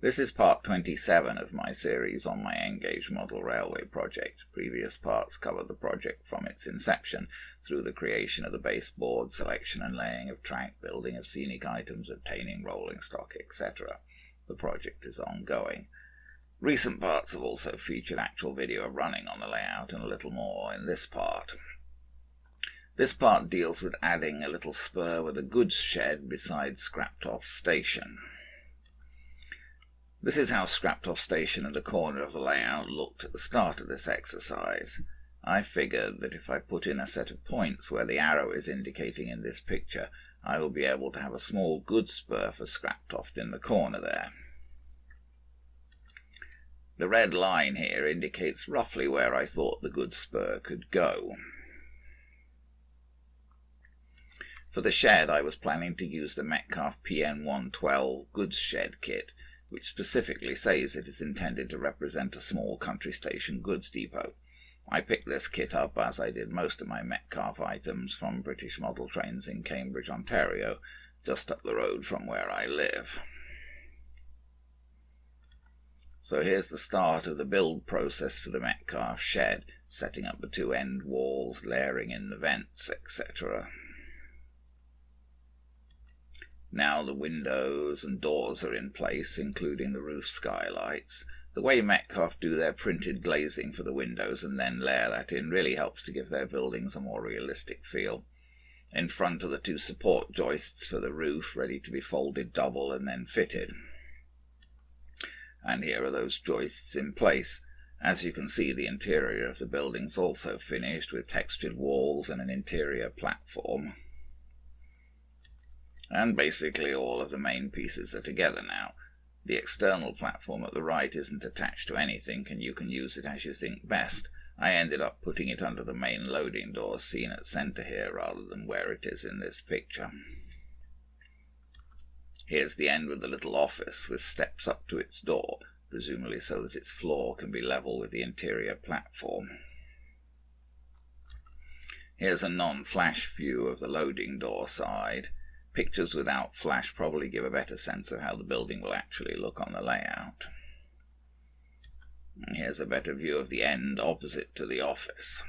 This is part 27 of my series on my N-gauge model railway project. Previous parts covered the project from its inception, through the creation of the baseboard, selection and laying of track, building of scenic items, obtaining rolling stock, etc. The project is ongoing. Recent parts have also featured actual video running on the layout and a little more in this part. This part deals with adding a little spur with a goods shed beside Scraptoft Station. This is how Scraptoft Station in the corner of the layout looked at the start of this exercise. I figured that if I put in a set of points where the arrow is indicating in this picture, I will be able to have a small goods spur for Scraptoft in the corner there. The red line here indicates roughly where I thought the goods spur could go. For the shed, I was planning to use the Metcalfe PN112 goods shed kit, which specifically says it is intended to represent a small country station goods depot. I picked this kit up, as I did most of my Metcalfe items, from British model trains in Cambridge, Ontario, just up the road from where I live. So here's the start of the build process for the Metcalfe shed, setting up the two end walls, layering in the vents, etc. Now the windows and doors are in place, including the roof skylights. The way Metcalfe do their printed glazing for the windows and then layer that in really helps to give their buildings a more realistic feel. In front are the two support joists for the roof, ready to be folded double and then fitted. And here are those joists in place. As you can see, the interior of the building's also finished, with textured walls and an interior platform. And basically all of the main pieces are together now. The external platform at the right isn't attached to anything, and you can use it as you think best. I ended up putting it under the main loading door seen at center here, rather than where it is in this picture. Here's the end with the little office, with steps up to its door, presumably so that its floor can be level with the interior platform. Here's a non-flash view of the loading door side. Pictures without flash probably give a better sense of how the building will actually look on the layout. And here's a better view of the end opposite to the office.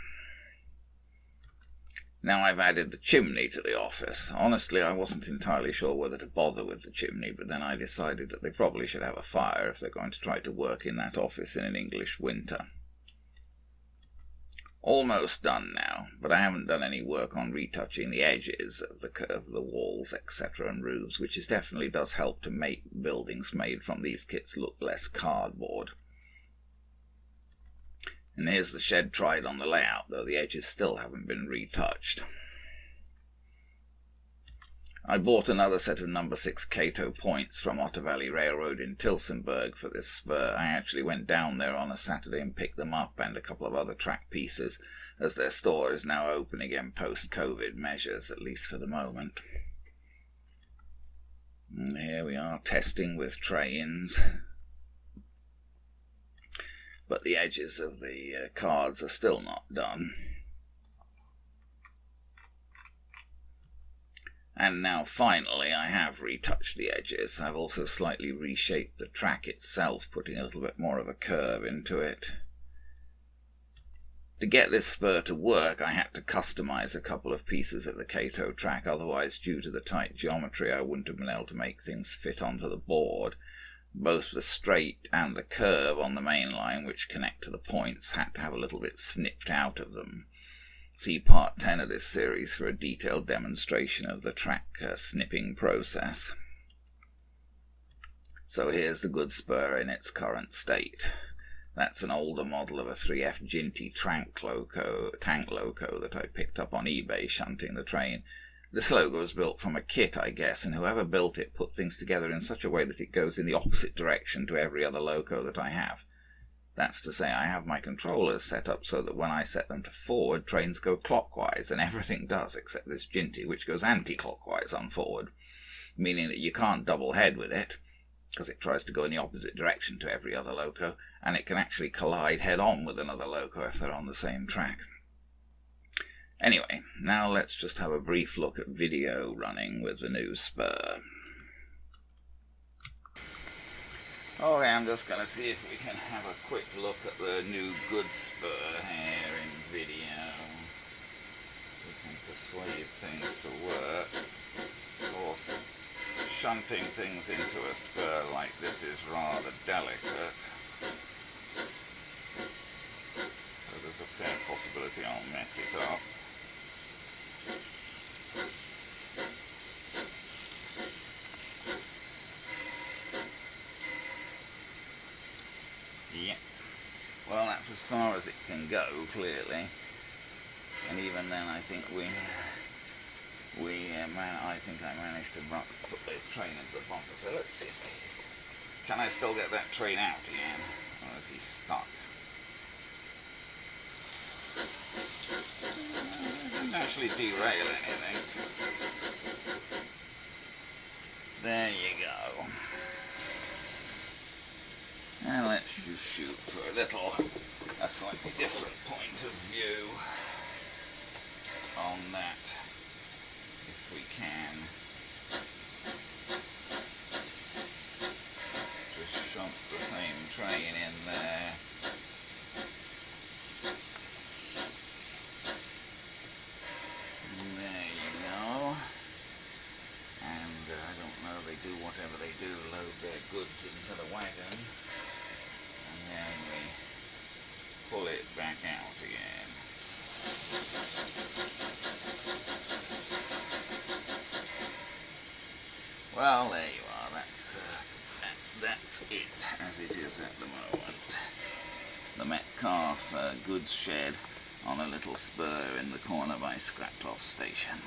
Now I've added the chimney to the office. Honestly, I wasn't entirely sure whether to bother with the chimney, but then I decided that they probably should have a fire if they're going to try to work in that office in an English winter. Almost done now, but I haven't done any work on retouching the edges of the curve of the walls, etc. and roofs, which definitely does help to make buildings made from these kits look less cardboard. And here's the shed tried on the layout, though the edges still haven't been retouched. I bought another set of number 6 Cato points from Otter Valley Railroad in Tillsonburg for this spur. I actually went down there on a Saturday and picked them up, and a couple of other track pieces, as their store is now open again post-COVID measures, at least for the moment. And here we are testing with trains. But the edges of the cards are still not done. And now finally I have retouched the edges. I've also slightly reshaped the track itself, putting a little bit more of a curve into it. To get this spur to work, I had to customize a couple of pieces of the Cato track, otherwise due to the tight geometry I wouldn't have been able to make things fit onto the board. Both the straight and the curve on the main line, which connect to the points, had to have a little bit snipped out of them. See part 10 of this series for a detailed demonstration of the track snipping process. So here's the goods spur in its current state. That's an older model of a 3F Ginty tank loco that I picked up on eBay shunting the train. This logo was built from a kit, I guess, and whoever built it put things together in such a way that it goes in the opposite direction to every other loco that I have. That's to say, I have my controllers set up so that when I set them to forward, trains go clockwise, and everything does except this Ginty, which goes anti-clockwise on forward, meaning that you can't double head with it, because it tries to go in the opposite direction to every other loco, and it can actually collide head-on with another loco if they're on the same track. Anyway, now let's just have a brief look at video running with the new spur. Okay, I'm just going to see if we can have a quick look at the new goods spur here in video. We can persuade things to work. Of course, shunting things into a spur like this is rather delicate. So there's a fair possibility I'll mess it up. Yeah. Well, that's as far as it can go, clearly. And even then, I think I think I managed to put the train into the bumper. So let's see if can I still get that train out again, or is he stuck? Didn't actually derail anything. There you go. And let's just shoot for a slightly different point of view on that, if we can. Just shunt the same train in there. There you go. And I don't know, they do whatever they do, load their goods into the wagon, and then we pull it back out again. Well, there you are. That's it as it is at the moment. The Metcalfe goods shed on a little spur in the corner by Scraptoft Station.